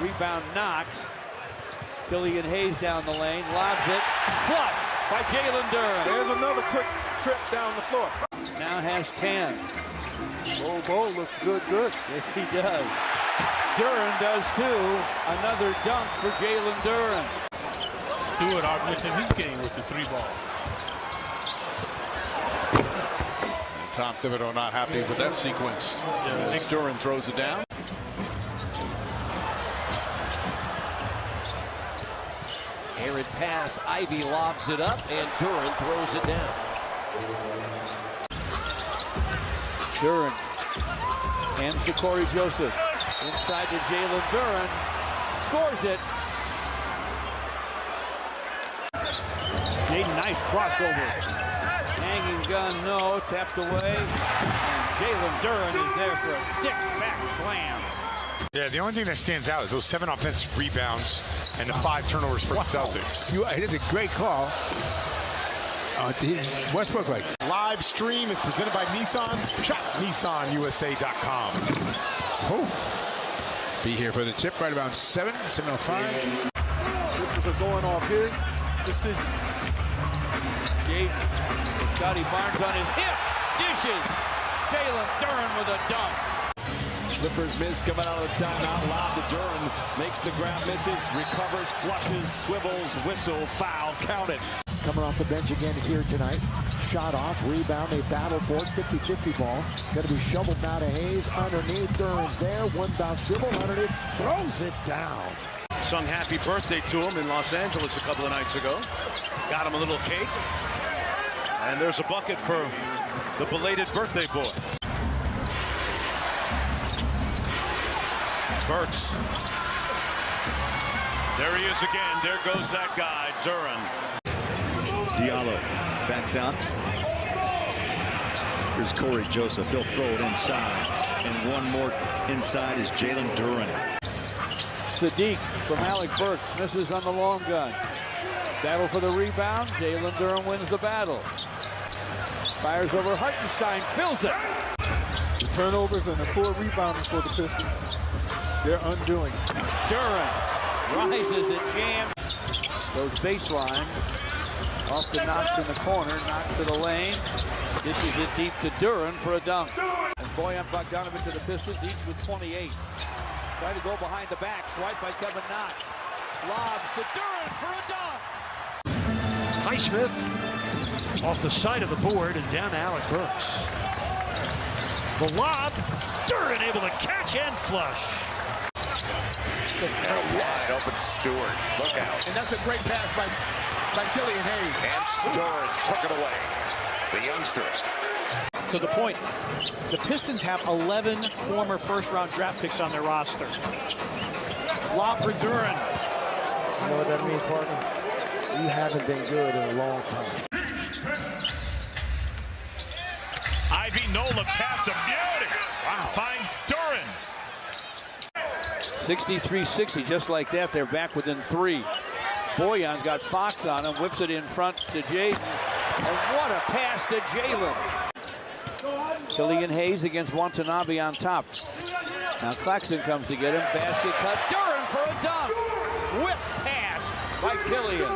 Rebound Knox. Killian Hayes down the lane, lobs it, flush by Jalen Duren. There's another quick trip down the floor. Now has 10. Bo looks good. Yes, he does. Duren does too. Another dunk for Jalen Duren. Stewart augmenting his game with the 3-ball. Tom Thibodeau not happy with that sequence. Nick Duren throws it down. Errant pass, Ivy lobs it up, and Duren throws it down. Duren hands to Corey Joseph. Inside to Jalen Duren. Scores it. Jaden, nice crossover. Hanging gun, no. Tapped away. And Jalen Duren is there for a stick back slam. Yeah, the only thing that stands out is those 7 offensive rebounds and the 5 turnovers for the Celtics. It's a great call. Westbrook like Live stream is presented by Nissan. Shop NissanUSA.com. Oh, be here for the tip right around 7:05. This is a going off his decision. Jaden, Scotty Barnes on his hip, dishes. Jalen Duren with a dunk. Clippers miss coming out of the timeout. Lob to Duren. Makes the grab, misses, recovers, flushes, swivels, whistle, foul, count it. Coming off the bench again here tonight. Shot off, rebound, they battle for it. 50-50 ball. Going to be shoveled now to Hayes. Underneath, Duren's there. One bounce dribble underneath. Throws it down. Sung happy birthday to him in Los Angeles a couple of nights ago. Got him a little cake. And there's a bucket for the belated birthday boy. Burks. There he is again. There goes that guy, Duren. Diallo backs out. Here's Corey Joseph. He'll throw it inside. And one more inside is Jalen Duren. Sadiq from Alec Burks misses on the long gun. Battle for the rebound. Jalen Duren wins the battle. Fires over Hartenstein, fills it. The turnovers and the poor rebounding for the Pistons. They're undoing. Duren rises and jams. Goes baseline. Off the Knox in the corner. Knox to the lane. Dishes it deep to Duren for a dunk. And Bojan Bogdanovic to the Pistons, each with 28. Try to go behind the back. Swipe by Kevin Knox. Lobs to Duren for a dunk. Highsmith off the side of the board and down to Alec Burks. The lob. Duren able to catch and flush. Wide open Stewart. Look out. And that's a great pass by Killian Hayes. And Stewart took it away. The youngster. To the point, the Pistons have 11 former first-round draft picks on their roster. Lob for Duren. You know what that means, partner? You haven't been good in a long time. Ivy Nola pass of beauty. Wow. Finds Duren. 63-60, just like that. They're back within 3. Bojan's got Fox on him, whips it in front to Jaden. And what a pass to Jalen. Killian Hayes against Watanabe on top. Now Claxton comes to get him. Basket cut. Duren for a dunk. Whip pass by Killian.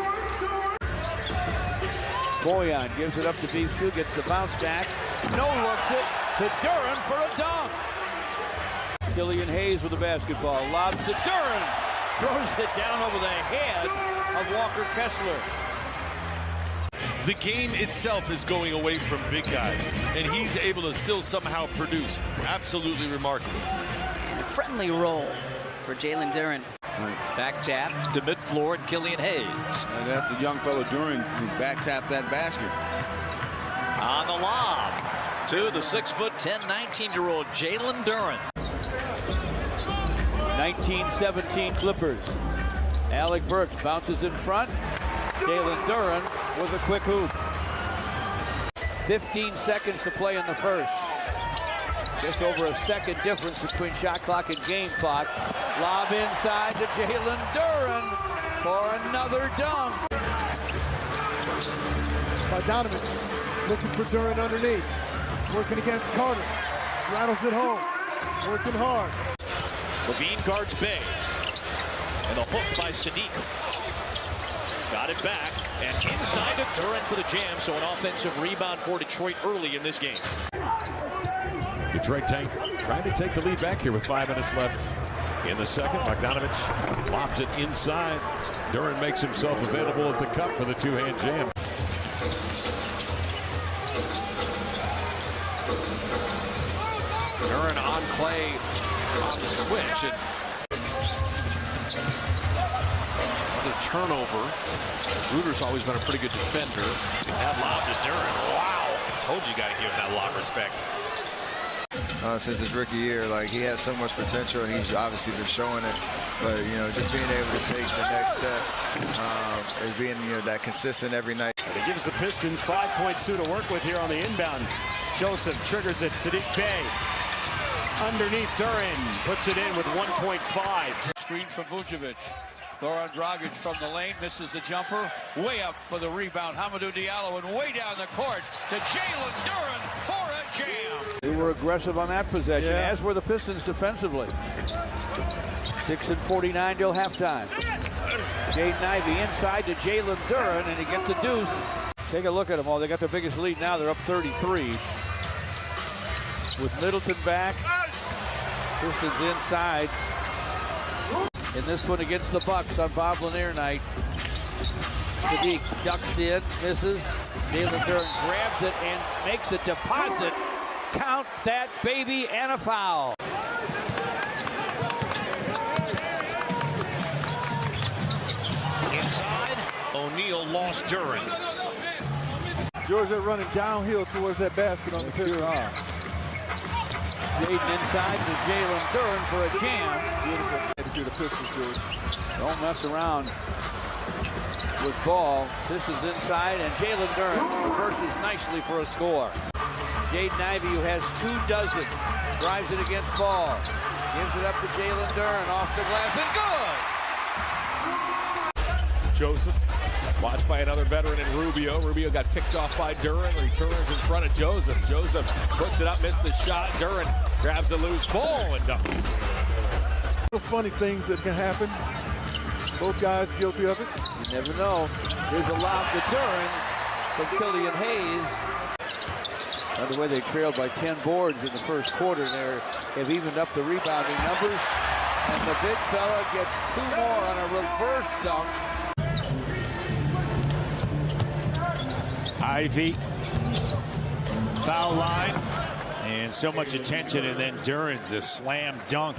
Bojan gives it up to Beef2, gets the bounce back. No looks it to Duren for a dunk. Killian Hayes with the basketball. Lobs to Duren. Throws it down over the head of Walker Kessler. The game itself is going away from big guys, and he's able to still somehow produce. Absolutely remarkable. A friendly roll for Jalen Duren. Back tap to mid-floor and Killian Hayes. And that's the young fellow Duren who back tapped that basket. On the lob to the 6'10", 19-year-old Jalen Duren. 1917 Clippers. Alec Burks bounces in front. Jalen Duren with a quick hoop. 15 seconds to play in the first. Just over a second difference between shot clock and game clock. Lob inside to Jalen Duren for another dunk. Bogdanovic looking for Duren underneath. Working against Carter. Rattles it home. Working hard. Levine guards Bay. And the hook by Sadiq. Got it back, and inside to Duren for the jam, so an offensive rebound for Detroit early in this game. Detroit trying to take the lead back here with 5 minutes left in the second. Bogdanovich lobs it inside. Duren makes himself available at the cup for the two-hand jam. Duren on Clay on the switch. And the turnover. Ruder's always been a pretty good defender. That lob to Duren. Wow. Told you got to give him that lob respect. Since his rookie year, like, he has so much potential, and he's obviously been showing it. But, you know, just being able to take the next step is being, you know, that consistent every night. And it gives the Pistons 5.2 to work with here on the inbound. Joseph triggers it. Sadiq Bey underneath Duren puts it in with 1.5. Screen from Vucevic. Goran Dragic from the lane, misses the jumper. Way up for the rebound, Hamidou Diallo, and way down the court to Jalen Duren for a jam. They were aggressive on that possession, as were the Pistons defensively. 6:49 till halftime. Jaden Ivey inside to Jalen Duren, and he gets a deuce. Take a look at them all. They got their biggest lead now. They're up 33. With Middleton back, Pistons inside. In this one against the Bucks on Bob Lanier night. Sadiq ducks in, misses. Jalen Duren grabs it and makes a deposit. Count that baby, and a foul. Inside, O'Neal lost Duren. Georgia running downhill towards that basket on the Pistons. Jaden inside to Jalen Duren for a jam. Beautiful to the Pistons, George. Don't mess around with ball. Pistons inside, and Jalen Duren reverses nicely for a score. Jaden Ivey, who has 2 dozen, drives it against ball. Gives it up to Jalen Duren off the glass, and good! Joseph, watched by another veteran in Rubio. Rubio got picked off by Duren, returns in front of Joseph. Joseph puts it up, missed the shot. Duren grabs the loose ball and dunks. Funny things that can happen. Both guys guilty of it. You never know. There's a lob to Duren from Killian Hayes. By the way, they trailed by 10 boards in the first quarter. They have evened up the rebounding numbers. And the big fella gets 2 more on a reverse dunk. Ivy, foul line, and so much attention, and then Duren, the slam dunk.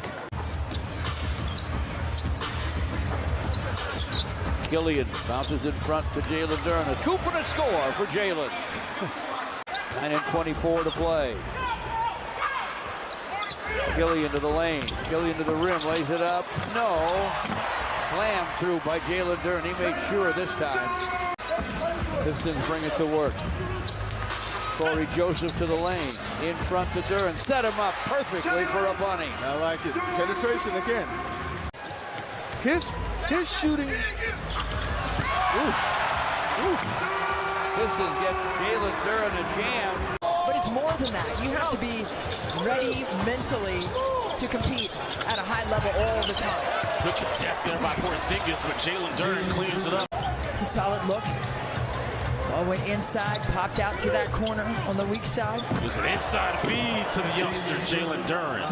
Killian bounces in front to Jalen Duren. A scoop and a score for Jalen. 9:24 to play. Killian to the lane. Killian to the rim. Lays it up. No. Slam through by Jalen Duren. He made sure this time. Pistons bring it to work. Corey Joseph to the lane. In front to Duren. Set him up perfectly for a bunny. I like it. Penetration again. His shooting. Pistons get Jalen Duren a jam. But it's more than that. You have to be ready mentally to compete at a high level all the time. Good contest there by Porzingis, but Jalen Duren cleans it up. It's a solid look. Ball went inside, popped out to that corner on the weak side. It was an inside feed to the youngster, Jalen Duren.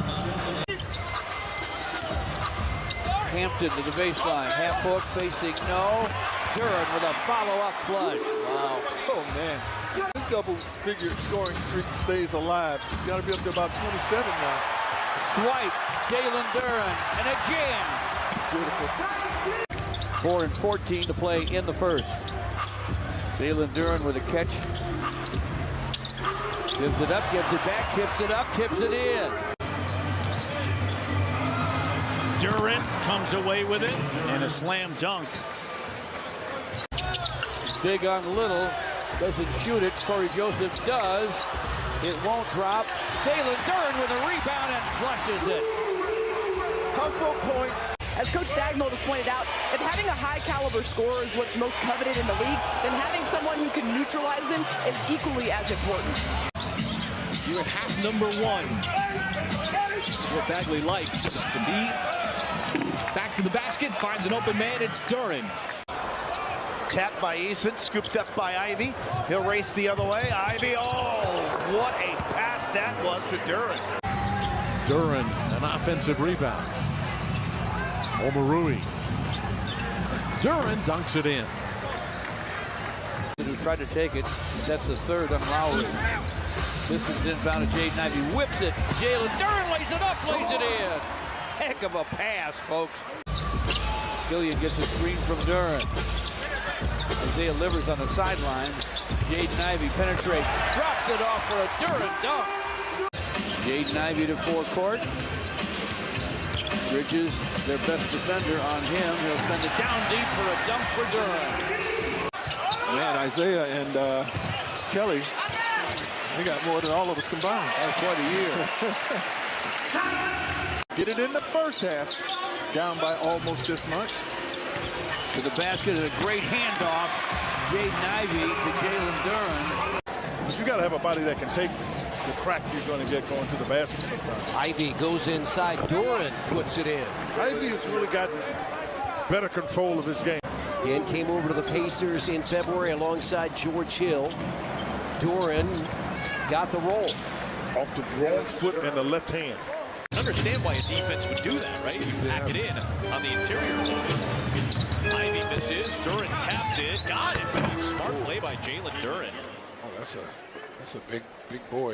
Hampton to the baseline. Half hook facing no. Duren with a follow-up flush. Wow. Oh, man. This double-figure scoring streak stays alive. You got to be up to about 27 now. Swipe. Jalen Duren and a jam. Beautiful. 4:14 to play in the first. Jalen Duren with a catch. Gives it up, gives it back, tips it up, tips it in. Duren comes away with it and a slam dunk. Big on little, doesn't shoot it. Corey Joseph does. It won't drop. Jalen Duren with a rebound and flushes it. Hustle points. As Coach Dagnall has pointed out, if having a high-caliber scorer is what's most coveted in the league, then having someone who can neutralize them is equally as important. Here at half number 1. This is what Bagley likes to be Back to the basket, finds an open man. It's Duren. Tapped by Eason, scooped up by Ivy. He'll race the other way. Ivy, oh, what a pass that was to Duren. Duren, an offensive rebound. Omarui. Duren dunks it in. Who tried to take it. That's the third on Lowry. This is inbound to Jaden Ivey. Whips it. Jalen Duren lays it up, lays it in. Heck of a pass, folks. Gillian gets a screen from Duren. Isaiah Livers on the sideline. Jaden Ivey penetrates. Drops it off for a Duren dunk. Jaden Ivey to forecourt. Bridges, their best defender, on him. He'll send it down deep for a dunk for Duren. Man, Isaiah and Kelly, they got more than all of us combined. Quite a year. Get it in the first half. Down by almost this much. To the basket, and a great handoff. Jaden Ivey to Jalen Duren. But you got to have a body that can take the crack you're going to get going to the basket sometimes. Ivy goes inside. Duren puts it in. Ivy has really gotten better control of his game. Again, came over to the Pacers in February alongside George Hill. Duren got the roll. Off the wrong foot and the left hand. Understand why a defense would do that, right? You pack it in on the interior. Ivy misses. Duren tapped it. Got it. Smart play by Jalen Duren. Oh, that's a big boy.